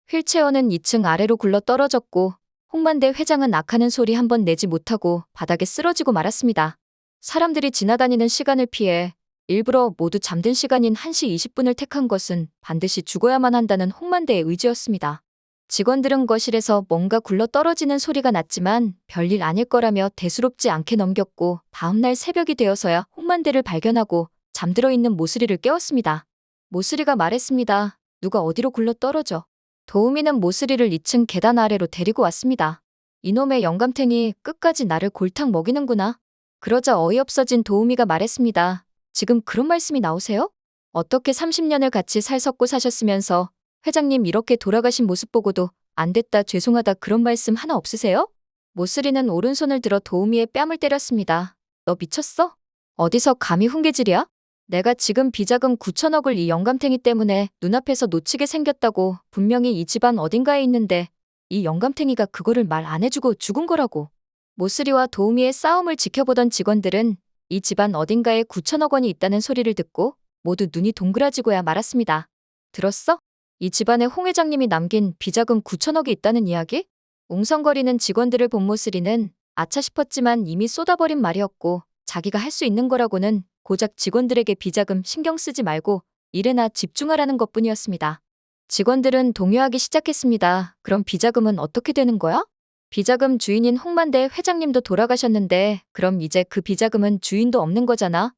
휠체어는 2층 아래로 굴러 떨어졌고 홍만대 회장은 악하는 소리 한 번 내지 못하고 바닥에 쓰러지고 말았습니다. 사람들이 지나다니는 시간을 피해 일부러 모두 잠든 시간인 1시 20분을 택한 것은 반드시 죽어야만 한다는 홍만대의 의지였습니다. 직원들은 거실에서 뭔가 굴러 떨어지는 소리가 났지만 별일 아닐 거라며 대수롭지 않게 넘겼고 다음날 새벽이 되어서야 홍만대를 발견하고 잠들어 있는 모스리를 깨웠습니다. 모스리가 말했습니다. 누가 어디로 굴러 떨어져. 도우미는 모스리를 2층 계단 아래로 데리고 왔습니다. 이놈의 영감탱이 끝까지 나를 골탕 먹이는구나. 그러자 어이없어진 도우미가 말했습니다. 지금 그런 말씀이 나오세요? 어떻게 30년을 같이 살 섞고 사셨으면서 회장님 이렇게 돌아가신 모습 보고도 안 됐다 죄송하다 그런 말씀 하나 없으세요? 모스리는 오른손을 들어 도우미의 뺨을 때렸습니다. 너 미쳤어? 어디서 감히 훈계질이야? 내가 지금 비자금 9천억을 이 영감탱이 때문에 눈앞에서 놓치게 생겼다고 분명히 이 집안 어딘가에 있는데 이 영감탱이가 그거를 말 안 해주고 죽은 거라고. 모스리와 도우미의 싸움을 지켜보던 직원들은 이 집안 어딘가에 9천억 원이 있다는 소리를 듣고 모두 눈이 동그라지고야 말았습니다. 들었어? 이 집안에 홍 회장님이 남긴 비자금 9천억이 있다는 이야기? 웅성거리는 직원들을 본 모스리는 아차 싶었지만 이미 쏟아버린 말이었고 자기가 할 수 있는 거라고는 고작 직원들에게 비자금 신경 쓰지 말고 일에나 집중하라는 것뿐이었습니다. 직원들은 동요하기 시작했습니다. 그럼 비자금은 어떻게 되는 거야? 비자금 주인인 홍만대 회장님도 돌아가셨는데 그럼 이제 그 비자금은 주인도 없는 거잖아.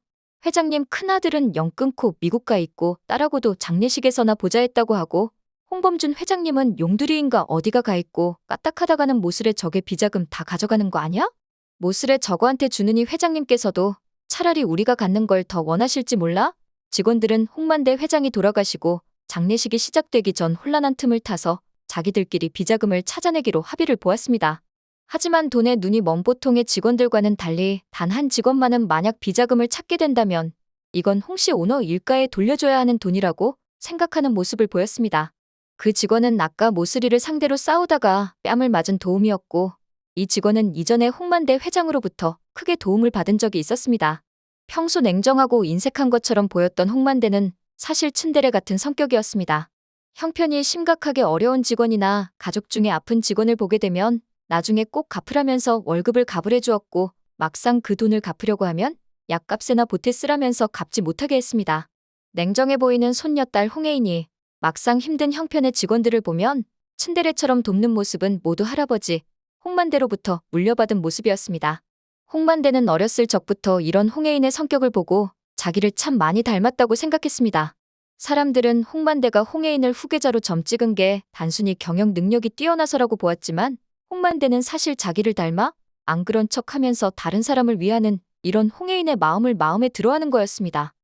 회장님 큰아들은 영 끊고 미국 가 있고 딸하고도 장례식에서나 보자 했다고 하고 홍범준 회장님은 용두리인가 어디가 가 있고 까딱하다가는 모슬의 저게 비자금 다 가져가는 거 아니야? 모슬의 저거한테 주느니 회장님께서도 차라리 우리가 갖는 걸 더 원하실지 몰라? 직원들은 홍만대 회장이 돌아가시고 장례식이 시작되기 전 혼란한 틈을 타서 자기들끼리 비자금을 찾아내기로 합의를 보았습니다. 하지만 돈에 눈이 먼 보통의 직원들과는 달리 단 한 직원만은 만약 비자금을 찾게 된다면 이건 홍씨 오너 일가에 돌려줘야 하는 돈이라고 생각하는 모습을 보였습니다. 그 직원은 아까 모스리를 상대로 싸우다가 뺨을 맞은 도움이었고 이 직원은 이전에 홍만대 회장으로부터 크게 도움을 받은 적이 있었습니다. 평소 냉정하고 인색한 것처럼 보였던 홍만대는 사실 츤데레 같은 성격이었습니다. 형편이 심각하게 어려운 직원이나 가족 중에 아픈 직원을 보게 되면 나중에 꼭 갚으라면서 월급을 가불해 주었고 막상 그 돈을 갚으려고 하면 약값에나 보태 쓰라면서 갚지 못하게 했습니다. 냉정해 보이는 손녀딸 홍혜인이 막상 힘든 형편의 직원들을 보면 츤데레처럼 돕는 모습은 모두 할아버지 홍만대로부터 물려받은 모습이었습니다. 홍만대는 어렸을 적부터 이런 홍혜인의 성격을 보고 자기를 참 많이 닮았다고 생각했습니다. 사람들은 홍만대가 홍혜인을 후계자로 점 찍은 게 단순히 경영 능력이 뛰어나서라고 보았지만 홍만대는 사실 자기를 닮아 안 그런 척하면서 다른 사람을 위하는 이런 홍혜인의 마음을 마음에 들어하는 거였습니다.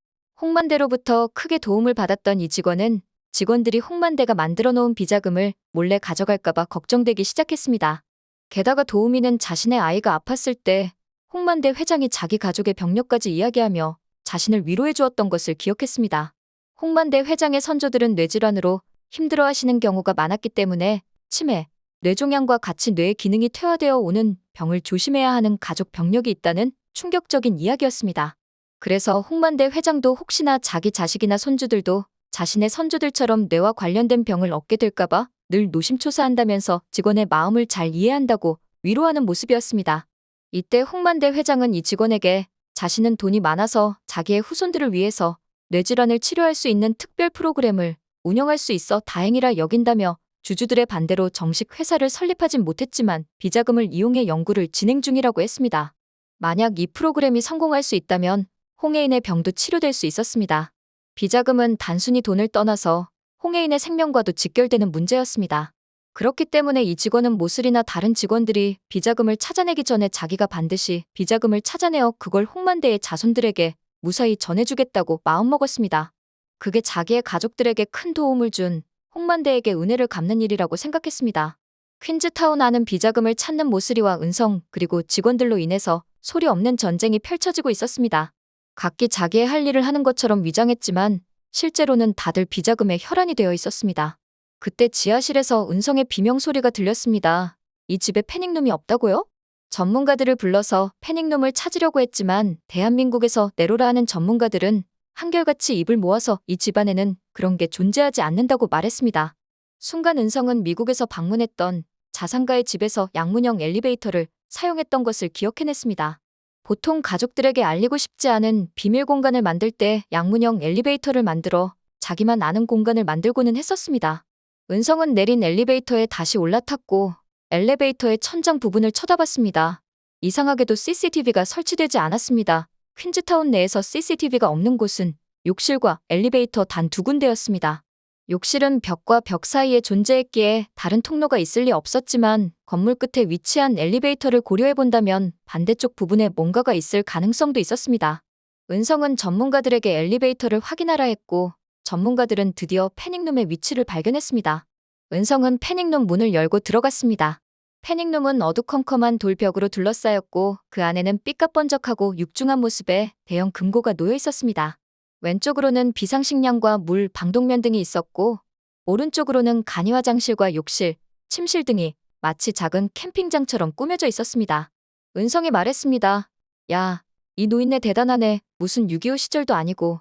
홍만대로부터 크게 도움을 받았던 이 직원은 직원들이 홍만대가 만들어 놓은 비자금을 몰래 가져갈까봐 걱정되기 시작했습니다. 게다가 도우미는 자신의 아이가 아팠을 때 홍만대 회장이 자기 가족의 병력까지 이야기하며 자신을 위로해 주었던 것을 기억했습니다. 홍만대 회장의 선조들은 뇌질환으로 힘들어하시는 경우가 많았기 때문에 치매, 뇌종양과 같이 뇌의 기능이 퇴화되어 오는 병을 조심해야 하는 가족 병력이 있다는 충격적인 이야기였습니다. 그래서 홍만대 회장도 혹시나 자기 자식이나 손주들도 자신의 선조들처럼 뇌와 관련된 병을 얻게 될까봐 늘 노심초사한다면서 직원의 마음을 잘 이해한다고 위로하는 모습이었습니다. 이때 홍만대 회장은 이 직원에게 자신은 돈이 많아서 자기의 후손들을 위해서 뇌질환을 치료할 수 있는 특별 프로그램을 운영할 수 있어 다행이라 여긴다며 주주들의 반대로 정식 회사를 설립하진 못했지만 비자금을 이용해 연구를 진행 중이라고 했습니다. 만약 이 프로그램이 성공할 수 있다면 홍혜인의 병도 치료될 수 있었습니다. 비자금은 단순히 돈을 떠나서 홍혜인의 생명과도 직결되는 문제였습니다. 그렇기 때문에 이 직원은 모슬이나 다른 직원들이 비자금을 찾아내기 전에 자기가 반드시 비자금을 찾아내어 그걸 홍만대의 자손들에게 무사히 전해주겠다고 마음먹었습니다. 그게 자기의 가족들에게 큰 도움을 준 홍만대에게 은혜를 갚는 일이라고 생각했습니다. 퀸즈타운 안은 비자금을 찾는 모스리와 은성 그리고 직원들로 인해서 소리 없는 전쟁이 펼쳐지고 있었습니다. 각기 자기의 할 일을 하는 것처럼 위장했지만 실제로는 다들 비자금에 혈안이 되어 있었습니다. 그때 지하실에서 은성의 비명소리가 들렸습니다. 이 집에 패닉룸이 없다고요? 전문가들을 불러서 패닉룸을 찾으려고 했지만 대한민국에서 내로라 하는 전문가들은 한결같이 입을 모아서 이 집안에는 그런 게 존재하지 않는다고 말했습니다. 순간 은성은 미국에서 방문했던 자산가의 집에서 양문형 엘리베이터를 사용했던 것을 기억해냈습니다. 보통 가족들에게 알리고 싶지 않은 비밀 공간을 만들 때 양문형 엘리베이터를 만들어 자기만 아는 공간을 만들고는 했었습니다. 은성은 내린 엘리베이터에 다시 올라탔고 엘리베이터의 천장 부분을 쳐다봤습니다. 이상하게도 CCTV가 설치되지 않았습니다. 퀸즈타운 내에서 CCTV가 없는 곳은 욕실과 엘리베이터 단 두 군데였습니다. 욕실은 벽과 벽 사이에 존재했기에 다른 통로가 있을 리 없었지만 건물 끝에 위치한 엘리베이터를 고려해본다면 반대쪽 부분에 뭔가가 있을 가능성도 있었습니다. 은성은 전문가들에게 엘리베이터를 확인하라 했고 전문가들은 드디어 패닉룸의 위치를 발견했습니다. 은성은 패닉룸 문을 열고 들어갔습니다. 패닉룸은 어두컴컴한 돌벽으로 둘러싸였고 그 안에는 삐까번쩍하고 육중한 모습의 대형 금고가 놓여 있었습니다. 왼쪽으로는 비상식량과 물, 방독면 등이 있었고 오른쪽으로는 간이 화장실과 욕실, 침실 등이 마치 작은 캠핑장처럼 꾸며져 있었습니다. 은성이 말했습니다. 야, 이 노인네 대단하네. 무슨 6.25 시절도 아니고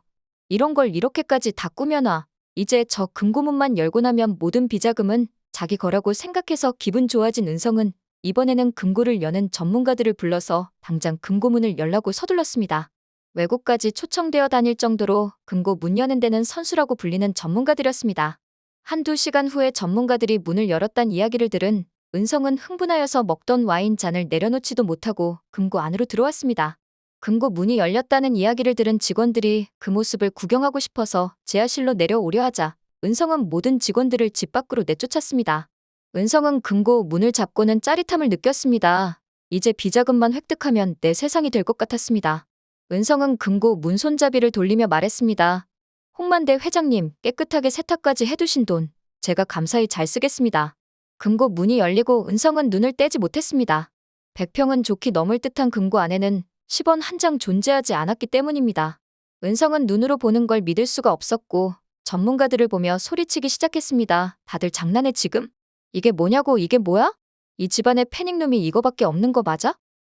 이런 걸 이렇게까지 다 꾸며놔. 이제 저 금고문만 열고 나면 모든 비자금은 자기 거라고 생각해서 기분 좋아진 은성은 이번에는 금고를 여는 전문가들을 불러서 당장 금고문을 열라고 서둘렀습니다. 외국까지 초청되어 다닐 정도로 금고 문 여는 데는 선수라고 불리는 전문가들이었습니다. 한두 시간 후에 전문가들이 문을 열었단 이야기를 들은 은성은 흥분하여서 먹던 와인 잔을 내려놓지도 못하고 금고 안으로 들어왔습니다. 금고 문이 열렸다는 이야기를 들은 직원들이 그 모습을 구경하고 싶어서 지하실로 내려오려 하자 은성은 모든 직원들을 집 밖으로 내쫓았습니다. 은성은 금고 문을 잡고는 짜릿함을 느꼈습니다. 이제 비자금만 획득하면 내 세상이 될 것 같았습니다. 은성은 금고 문 손잡이를 돌리며 말했습니다. 홍만대 회장님, 깨끗하게 세탁까지 해두신 돈 제가 감사히 잘 쓰겠습니다. 금고 문이 열리고 은성은 눈을 떼지 못했습니다. 100평은 좋게 넘을 듯한 금고 안에는 10원 한 장 존재하지 않았기 때문입니다. 은성은 눈으로 보는 걸 믿을 수가 없었고 전문가들을 보며 소리치기 시작했습니다. 다들 장난해 지금? 이게 뭐냐고 이게 뭐야? 이 집안에 패닉룸이 이거밖에 없는 거 맞아?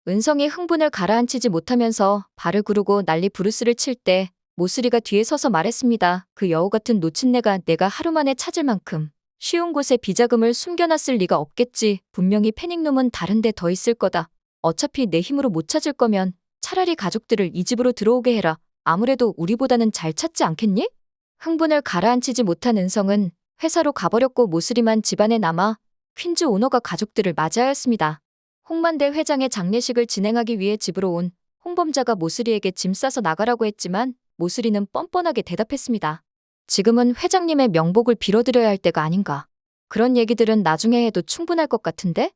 은성이 흥분을 가라앉히지 못하면서 발을 구르고 난리 부르스를 칠 때 모스리가 뒤에 서서 말했습니다. 그 여우 같은 노친네가 내가 하루 만에 찾을 만큼 쉬운 곳에 비자금을 숨겨놨을 리가 없겠지. 분명히 패닉룸은 다른 데 더 있을 거다. 어차피 내 힘으로 못 찾을 거면 차라리 가족들을 이 집으로 들어오게 해라. 아무래도 우리보다는 잘 찾지 않겠니? 흥분을 가라앉히지 못한 은성은 회사로 가버렸고 모스리만 집안에 남아 퀸즈 오너가 가족들을 맞이하였습니다. 홍만대 회장의 장례식을 진행하기 위해 집으로 온 홍범자가 모스리에게 짐 싸서 나가라고 했지만 모스리는 뻔뻔하게 대답했습니다. 지금은 회장님의 명복을 빌어드려야 할 때가 아닌가. 그런 얘기들은 나중에 해도 충분할 것 같은데?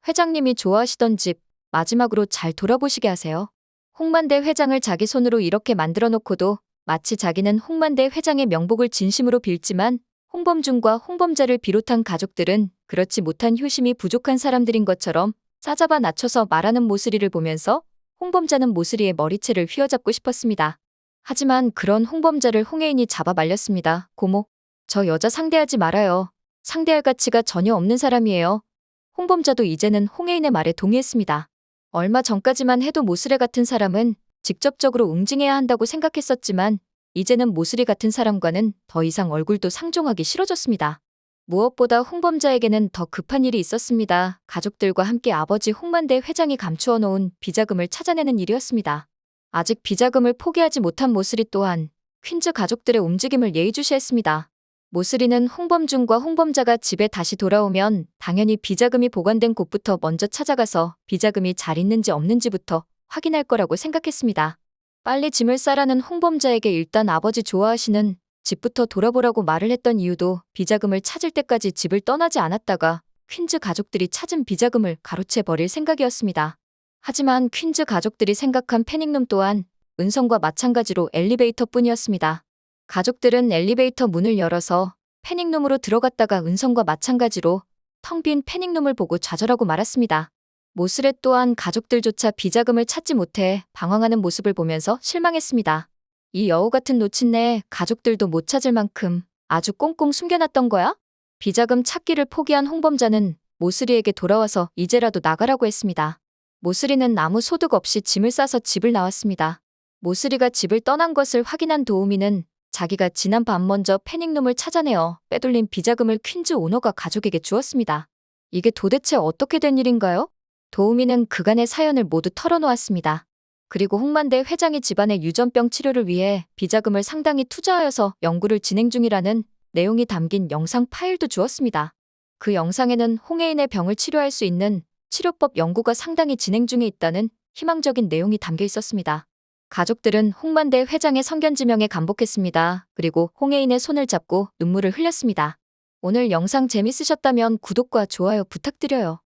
회장님이 좋아하시던 집 마지막으로 잘 돌아보시게 하세요. 홍만대 회장을 자기 손으로 이렇게 만들어 놓고도 마치 자기는 홍만대 회장의 명복을 진심으로 빌지만 홍범준과 홍범자를 비롯한 가족들은 그렇지 못한 효심이 부족한 사람들인 것처럼 싸잡아 낮춰서 말하는 모스리를 보면서 홍범자는 모스리의 머리채를 휘어잡고 싶었습니다. 하지만 그런 홍범자를 홍혜인이 잡아 말렸습니다. 고모, 저 여자 상대하지 말아요. 상대할 가치가 전혀 없는 사람이에요. 홍범자도 이제는 홍혜인의 말에 동의했습니다. 얼마 전까지만 해도 모스레 같은 사람은 직접적으로 응징해야 한다고 생각했었지만 이제는 모스리 같은 사람과는 더 이상 얼굴도 상종하기 싫어졌습니다. 무엇보다 홍범자에게는 더 급한 일이 있었습니다. 가족들과 함께 아버지 홍만대 회장이 감추어 놓은 비자금을 찾아내는 일이었습니다. 아직 비자금을 포기하지 못한 모스리 또한 퀸즈 가족들의 움직임을 예의주시했습니다. 모스리는 홍범준과 홍범자가 집에 다시 돌아오면 당연히 비자금이 보관된 곳부터 먼저 찾아가서 비자금이 잘 있는지 없는지부터 확인할 거라고 생각했습니다. 빨리 짐을 싸라는 홍범자에게 일단 아버지 좋아하시는 집부터 돌아보라고 말을 했던 이유도 비자금을 찾을 때까지 집을 떠나지 않았다가 퀸즈 가족들이 찾은 비자금을 가로채 버릴 생각이었습니다. 하지만 퀸즈 가족들이 생각한 패닉룸 또한 은성과 마찬가지로 엘리베이터뿐이었습니다. 가족들은 엘리베이터 문을 열어서 패닉룸으로 들어갔다가 은성과 마찬가지로 텅 빈 패닉룸을 보고 좌절하고 말았습니다. 모스레 또한 가족들조차 비자금을 찾지 못해 방황하는 모습을 보면서 실망했습니다. 이 여우 같은 노친네 가족들도 못 찾을 만큼 아주 꽁꽁 숨겨놨던 거야? 비자금 찾기를 포기한 홍범자는 모스리에게 돌아와서 이제라도 나가라고 했습니다. 모스리는 아무 소득 없이 짐을 싸서 집을 나왔습니다. 모스리가 집을 떠난 것을 확인한 도우미는 자기가 지난 밤 먼저 패닉룸을 찾아내어 빼돌린 비자금을 퀸즈 오너가 가족에게 주었습니다. 이게 도대체 어떻게 된 일인가요? 도우미는 그간의 사연을 모두 털어놓았습니다. 그리고 홍만대 회장이 집안의 유전병 치료를 위해 비자금을 상당히 투자하여서 연구를 진행 중이라는 내용이 담긴 영상 파일도 주었습니다. 그 영상에는 홍해인의 병을 치료할 수 있는 치료법 연구가 상당히 진행 중에 있다는 희망적인 내용이 담겨 있었습니다. 가족들은 홍만대 회장의 성견지명에 감복했습니다. 그리고 홍해인의 손을 잡고 눈물을 흘렸습니다. 오늘 영상 재밌으셨다면 구독과 좋아요 부탁드려요.